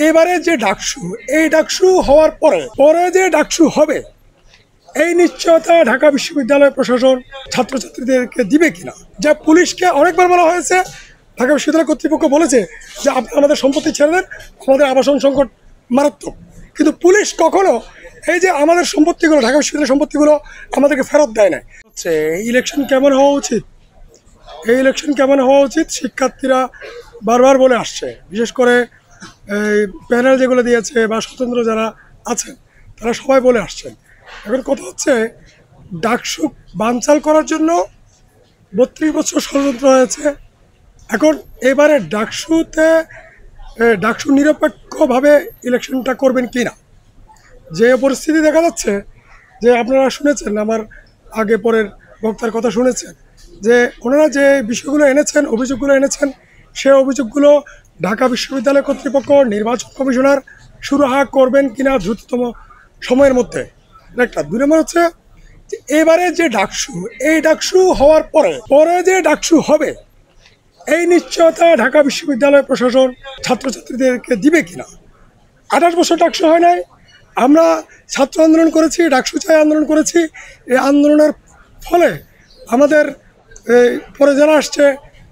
এবারে যে ডাকসু, এই ডাকসু হওয়ার পরে যে ডাকসু হবে, এই নিশ্চয়তা ঢাকা বিশ্ববিদ্যালয় প্রশাসন ছাত্রছাত্রীদেরকে দিবে কিনা। যা পুলিশকে অনেকবার বলা হয়েছে, ঢাকা বিশ্ববিদ্যালয় কর্তৃপক্ষ বলেছে যে আমাদের সম্পত্তি ছেড়ে দেন, আমাদের আবাসন সংকট মারাত্মক। কিন্তু পুলিশ কখনো এই যে আমাদের সম্পত্তিগুলো, ঢাকা বিশ্ববিদ্যালয়ের সম্পত্তিগুলো আমাদেরকে ফেরত দেয় না। হচ্ছে ইলেকশন কেমন হওয়া উচিত, এই ইলেকশন কেমন হওয়া উচিত শিক্ষার্থীরা বারবার বলে আসছে। বিশেষ করে এই প্যানেল যেগুলো দিয়েছে বা স্বতন্ত্র যারা আছেন তারা সবাই বলে আসছেন। এখন কথা হচ্ছে, ডাকসু বানচাল করার জন্য 32 বছর ষড়যন্ত্র হয়েছে। এখন এবারে ডাকসু নিরপেক্ষভাবে ইলেকশনটা করবেন কি না, যে পরিস্থিতি দেখা যাচ্ছে, যে আপনারা শুনেছেন আমার আগে পরের বক্তার কথা শুনেছেন, যে ওনারা যে বিষয়গুলো এনেছেন, অভিযোগগুলো এনেছেন, সে অভিযোগগুলো ঢাকা বিশ্ববিদ্যালয় কর্তৃপক্ষ, নির্বাচন কমিশনার সুরাহা করবেন কিনা দ্রুততম সময়ের মধ্যে, একটা। 2 নম্বর হচ্ছে যে এবারে যে ডাকসু, এই ডাকসু হওয়ার পরে যে ডাকসু হবে, এই নিশ্চয়তা ঢাকা বিশ্ববিদ্যালয় প্রশাসন ছাত্রছাত্রীদেরকে দিবে কিনা। 28 বছর ডাকসু হয় নাই, আমরা ছাত্র আন্দোলন করেছি, ডাকসু চাই আন্দোলন করেছি। এই আন্দোলনের ফলে আমাদের পরে জানা আসছে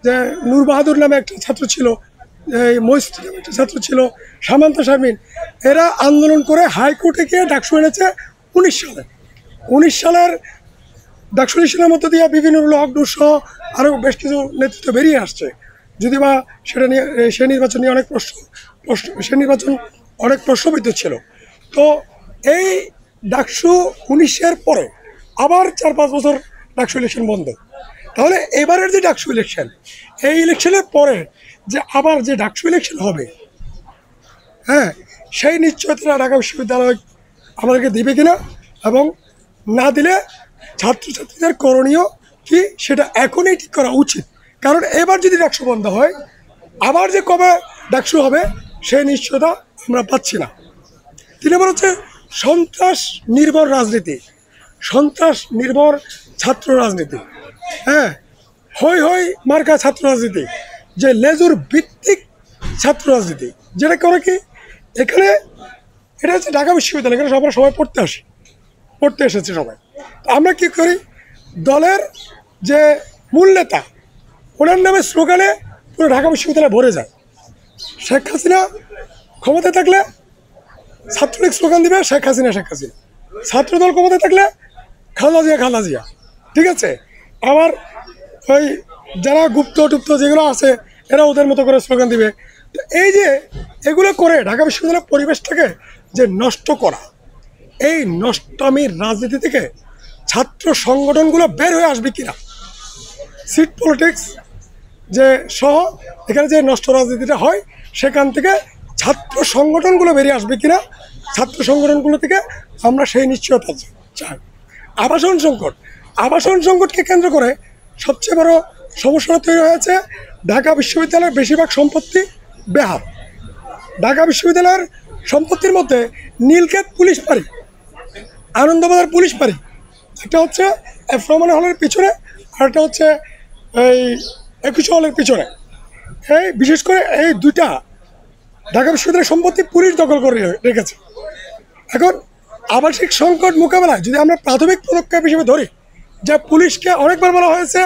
যে নূর বাহাদুর নামে একটা ছাত্র ছিল, মহিষী নামে একটা ছাত্র ছিল, সামান্ত শারমিন, এরা আন্দোলন করে হাইকোর্টে গিয়ে ডাকসু এনেছে 19 সালের ডাকসু ইলেকশনের মধ্য দিয়ে বিভিন্ন হক সহ আরও বেশ কিছু নেতৃত্ব বেরিয়ে আসছে। যদি বা সেটা নিয়ে সে নির্বাচন নিয়ে অনেক প্রশ্নবিদ্ধ ছিল। তো এই ডাকসু 19-এর পরে আবার 4-5 বছর ডাকসু ইলেকশন বন্ধ। তাহলে এবারের যে ডাকসু ইলেকশন, এই ইলেকশনের পরে যে আবার যে ডাকসু ইলেকশন হবে, হ্যাঁ, সেই নিশ্চয়তা ঢাকা বিশ্ববিদ্যালয় আমাদেরকে দিবে কিনা, এবং না দিলে ছাত্রছাত্রীদের করণীয় কি সেটা এখনই ঠিক করা উচিত। কারণ এবার যদি ডাকসু বন্ধ হয়, আবার যে কবে ডাকসু হবে সেই নিশ্চয়তা আমরা পাচ্ছি না। 3 নম্বর হচ্ছে সন্ত্রাস নির্ভর রাজনীতি, সন্ত্রাস নির্ভর ছাত্র রাজনীতি, হ্যাঁ, হই হই মার্কা ছাত্র রাজনীতি, যে লেজুর ভিত্তিক ছাত্র রাজনীতি, যেটা করে কি এখানে, এটা হচ্ছে ঢাকা বিশ্ববিদ্যালয়, এখানে আমরা সবাই পড়তে এসেছে সবাই। আমরা কি করি, দলের যে মূল নেতা ওনার নামে স্লোগানে পুরো ঢাকা বিশ্ববিদ্যালয় ভরে যায়। শেখ হাসিনা ক্ষমতায় থাকলে ছাত্রলীগ স্লোগান দিবে শেখ হাসিনা, ছাত্রদল ক্ষমতায় থাকলে খালেদা জিয়া, ঠিক আছে। আবার ওই যারা গুপ্ত যেগুলো আছে এরা ওদের মতো করে স্লোগান দিবে। তো এই যে এগুলো করে ঢাকা বিশ্ববিদ্যালয়ের পরিবেশটাকে যে নষ্ট করা, এই নষ্টমির রাজনীতি থেকে ছাত্র সংগঠনগুলো বের হয়ে আসবে কিনা, সিট পলিটিক্স যে সহ এখানে যে নষ্ট রাজনীতিটা হয় সেখান থেকে ছাত্র সংগঠনগুলো বেরিয়ে আসবে কিনা, ছাত্র সংগঠনগুলো থেকে আমরা সেই নিশ্চয়তা চাই। আবাসন সংকটকে কেন্দ্র করে সবচেয়ে বড় সমস্যাটা তৈরি হয়েছে, ঢাকা বিশ্ববিদ্যালয়ের বেশিরভাগ সম্পত্তি বেহাত। ঢাকা বিশ্ববিদ্যালয়ের সম্পত্তির মধ্যে নীলক্ষেত পুলিশ পাড়ি, আনন্দবাজার পুলিশ পাড়ি, একটা হচ্ছে রহমান হলের পিছনে, আর একটা হচ্ছে এই 21 হলের পিছনে। এই বিশেষ করে এই দুইটা ঢাকা বিশ্ববিদ্যালয়ের সম্পত্তি পুলিশ দখল করে রেখেছে। এখন আবাসিক সংকট মোকাবেলায় যদি আমরা প্রাথমিক পদক্ষেপ হিসেবে ধরি, যে পুলিশকে অনেকবার বলা হয়েছে,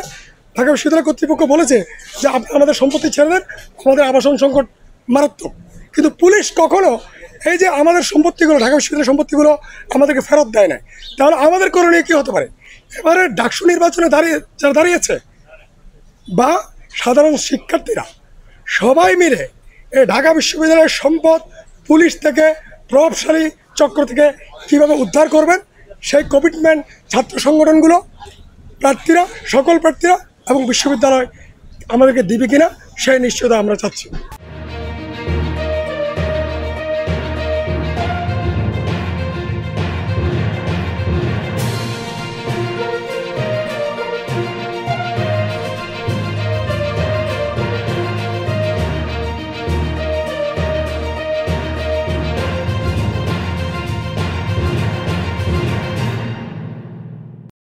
ঢাকা বিশ্ববিদ্যালয় কর্তৃপক্ষ বলেছে যে আমাদের সম্পত্তি ছেড়ে দেন, আমাদের আবাসন সংকট মারাত্মক। কিন্তু পুলিশ কখনো এই যে আমাদের সম্পত্তিগুলো, ঢাকা বিশ্ববিদ্যালয়ের সম্পত্তিগুলো আমাদেরকে ফেরত দেয় না। তাহলে আমাদের করণীয় কী হতে পারে? এবারে ডাকসু নির্বাচনে যারা দাঁড়িয়েছে বা সাধারণ শিক্ষার্থীরা সবাই মিলে এই ঢাকা বিশ্ববিদ্যালয়ের সম্পদ পুলিশ থেকে, প্রভাবশালী চক্র থেকে কীভাবে উদ্ধার করবেন, সেই কমিটমেন্ট ছাত্র সংগঠনগুলো, সকল প্রার্থীরা এবং বিশ্ববিদ্যালয় আমাদেরকে দিবে কিনা সেই নিশ্চয়তা আমরা চাচ্ছি।